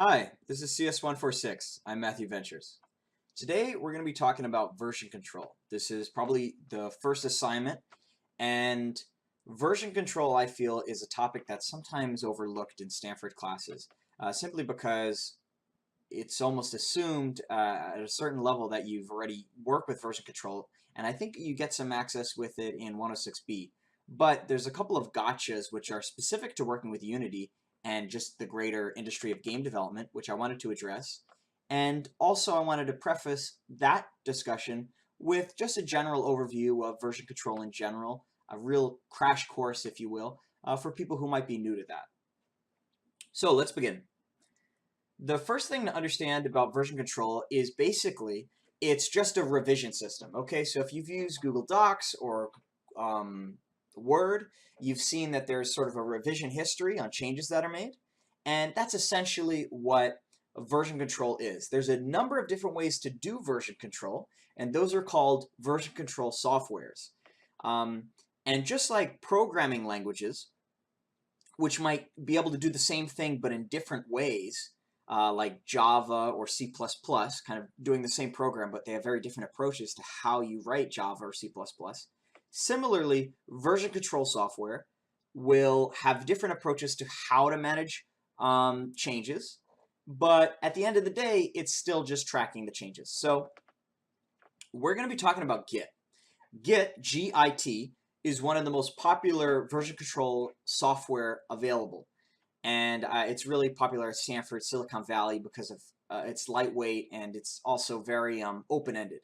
Hi, this is CS146. I'm Matthew Ventures. Today we're going to be talking about version control. This is probably the first assignment, and version control, I feel, is a topic that's sometimes overlooked in Stanford classes, simply because it's almost assumed at a certain level that you've already worked with version control, and I think you get some access with it in 106B. But there's a couple of gotchas which are specific to working with Unity and just the greater industry of game development, which I wanted to address. And also I wanted to preface that discussion with just a general overview of version control in general, a real crash course, if you will, for people who might be new to that. So let's begin. The first thing to understand about version control is basically it's just a revision system. Okay, so if you've used Google Docs or Word, you've seen that there's sort of a revision history on changes that are made, and that's essentially what version control is. There's a number of different ways to do version control, and those are called version control softwares. And just like programming languages, which might be able to do the same thing but in different ways, like Java or C++, kind of doing the same program, but they have very different approaches to how you write Java or C++. Similarly, version control software will have different approaches to how to manage changes, but at the end of the day, it's still just tracking the changes. So we're going to be talking about Git. Git, G-I-T, is one of the most popular version control software available. And it's really popular at Stanford, Silicon Valley because of it's lightweight and it's also very open-ended.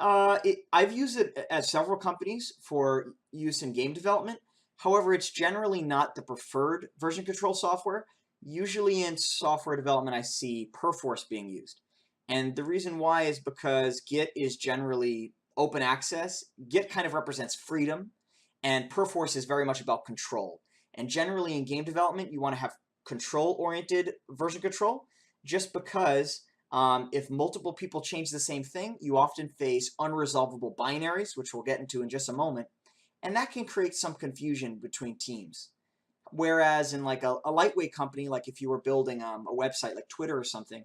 I've used it at several companies for use in game development. However, it's generally not the preferred version control software. Usually in software development, I see Perforce being used. And the reason why is because Git is generally open access. Git kind of represents freedom, and Perforce is very much about control. And generally in game development, you want to have control-oriented version control, just because if multiple people change the same thing, you often face unresolvable binaries, which we'll get into in just a moment, and that can create some confusion between teams. Whereas in like a lightweight company, like if you were building a website like Twitter or something,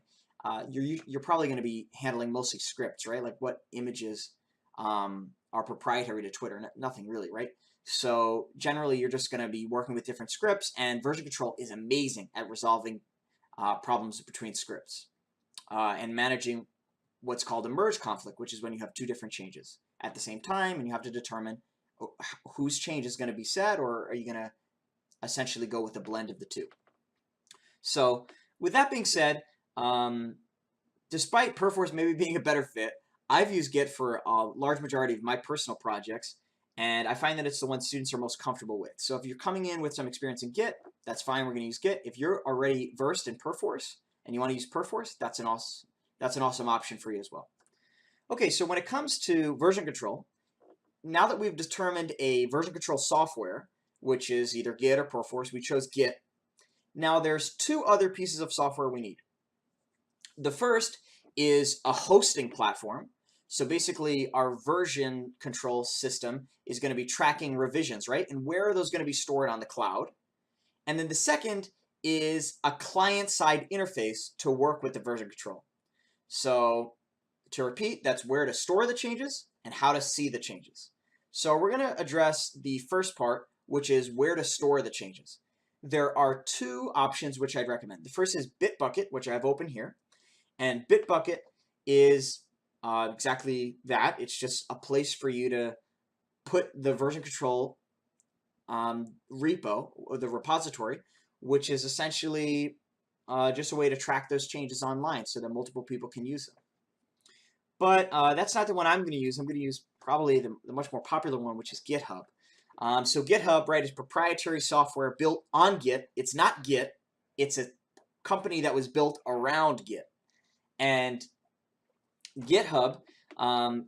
you're probably going to be handling mostly scripts, right? Like what images are proprietary to Twitter? Nothing really, right? So generally, you're just going to be working with different scripts, and version control is amazing at resolving problems between scripts and managing what's called a merge conflict, which is when you have two different changes at the same time, and you have to determine whose change is going to be set, or are you going to essentially go with a blend of the two. So with that being said, despite Perforce maybe being a better fit, I've used Git for a large majority of my personal projects, and I find that it's the one students are most comfortable with. So if you're coming in with some experience in Git, that's fine, we're going to use Git. If you're already versed in Perforce and you want to use Perforce, that's an awesome option for you as well. Okay, so when it comes to version control, now that we've determined a version control software, which is either Git or Perforce, we chose Git. Now there's two other pieces of software we need. The first is a hosting platform. So basically, our version control system is going to be tracking revisions, right? And where are those going to be stored on the cloud? And then the second is a client-side interface to work with the version control. So to repeat, that's where to store the changes and how to see the changes. So we're going to address the first part, which is where to store the changes. There are two options which I'd recommend. The first is Bitbucket, which I have open here. And Bitbucket is exactly that. It's just a place for you to put the version control repo, or the repository, which is essentially just a way to track those changes online so that multiple people can use them. But that's not the one I'm going to use. I'm going to use probably the much more popular one, which is GitHub. So GitHub, right, is proprietary software built on Git. It's not Git. It's a company that was built around Git. And GitHub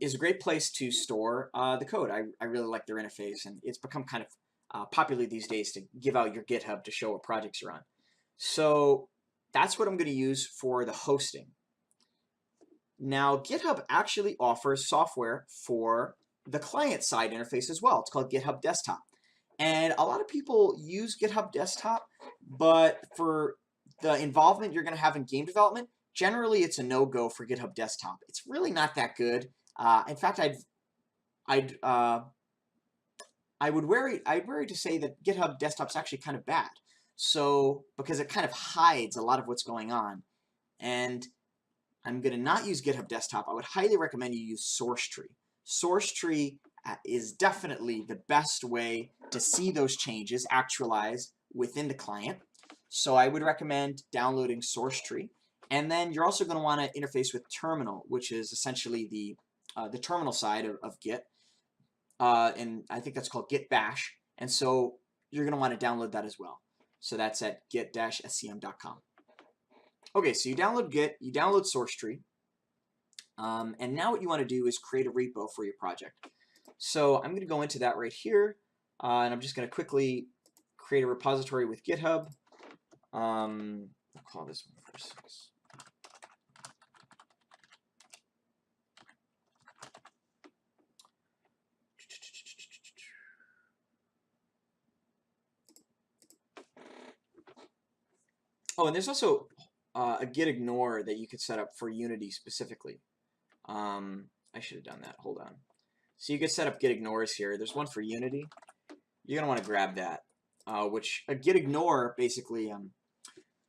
is a great place to store the code. I really like their interface, and it's become kind of popular these days to give out your GitHub to show what projects you're on. So that's what I'm going to use for the hosting. Now, GitHub actually offers software for the client-side interface as well. It's called GitHub Desktop. And a lot of people use GitHub Desktop, but for the involvement you're going to have in game development, generally it's a no-go for GitHub Desktop. It's really not that good. In fact, I'd worry to say that GitHub Desktop's actually kind of bad. So because it kind of hides a lot of what's going on. And I'm going to not use GitHub Desktop. I would highly recommend you use SourceTree. SourceTree is definitely the best way to see those changes actualize within the client. So I would recommend downloading SourceTree. And then you're also going to want to interface with Terminal, which is essentially the terminal side of Git. And I think that's called Git Bash. And so you're going to want to download that as well. So that's at git-scm.com. Okay, so you download Git, you download SourceTree, and now what you want to do is create a repo for your project. So I'm going to go into that right here, and I'm just going to quickly create a repository with GitHub. We'll call this 146. Oh, and there's also a git ignore that you could set up for Unity specifically. I should have done that. Hold on. So you could set up git ignores here. There's one for Unity. You're gonna want to grab that. Which a git ignore basically.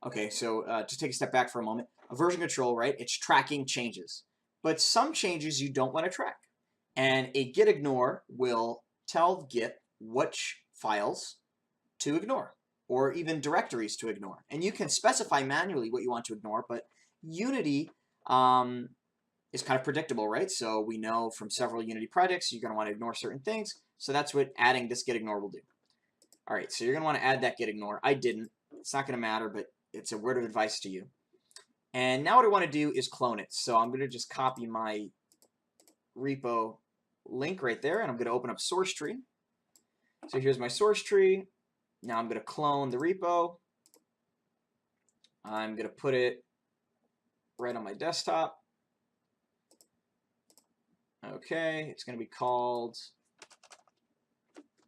Okay, so just take a step back for a moment. A version control, right? It's tracking changes, but some changes you don't want to track, and a git ignore will tell Git which files to ignore, or even directories to ignore. And you can specify manually what you want to ignore, but Unity is kind of predictable, right? So we know from several Unity projects you're going to want to ignore certain things. So that's what adding this git ignore will do. All right, so you're going to want to add that git ignore. I didn't. It's not going to matter, but it's a word of advice to you. And now what I want to do is clone it. So I'm going to just copy my repo link right there, and I'm going to open up SourceTree. So here's my SourceTree. Now I'm going to clone the repo. I'm going to put it right on my desktop. Okay, it's going to be called,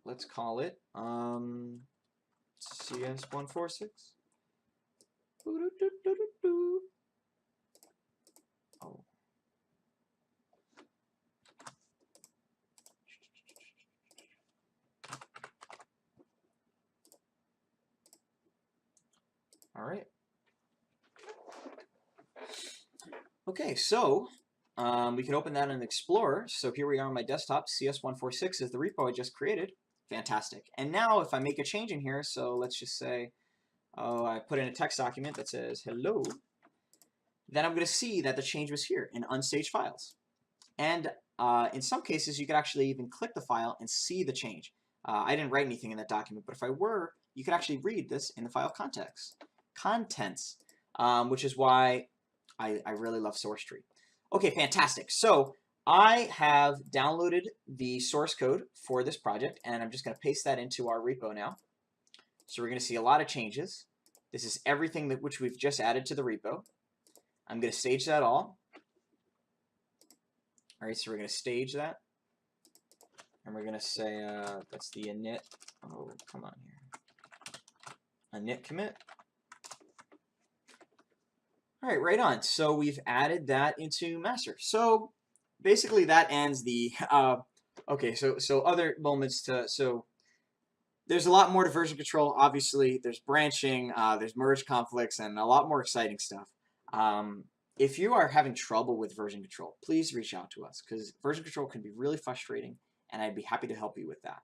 let's call it CS146. Oh. All right. Okay, so we can open that in Explorer. So here we are on my desktop. CS146 is the repo I just created. Fantastic. And now if I make a change in here, so let's just say, oh, I put in a text document that says hello, then I'm going to see that the change was here in unstaged files. And in some cases, you could actually even click the file and see the change. I didn't write anything in that document, but if I were, you could actually read this in the file contents, which is why I really love SourceTree. Okay, fantastic. So I have downloaded the source code for this project, and I'm just going to paste that into our repo now. So we're going to see a lot of changes. This is everything which we've just added to the repo. I'm going to stage that all. All right, so we're going to stage that. And we're going to say that's the init. Oh, come on here. Init commit. All right, right on. So we've added that into master. So basically that ends the, okay, so other moments so there's a lot more to version control. Obviously, there's branching, there's merge conflicts, and a lot more exciting stuff. If you are having trouble with version control, please reach out to us, because version control can be really frustrating, and I'd be happy to help you with that.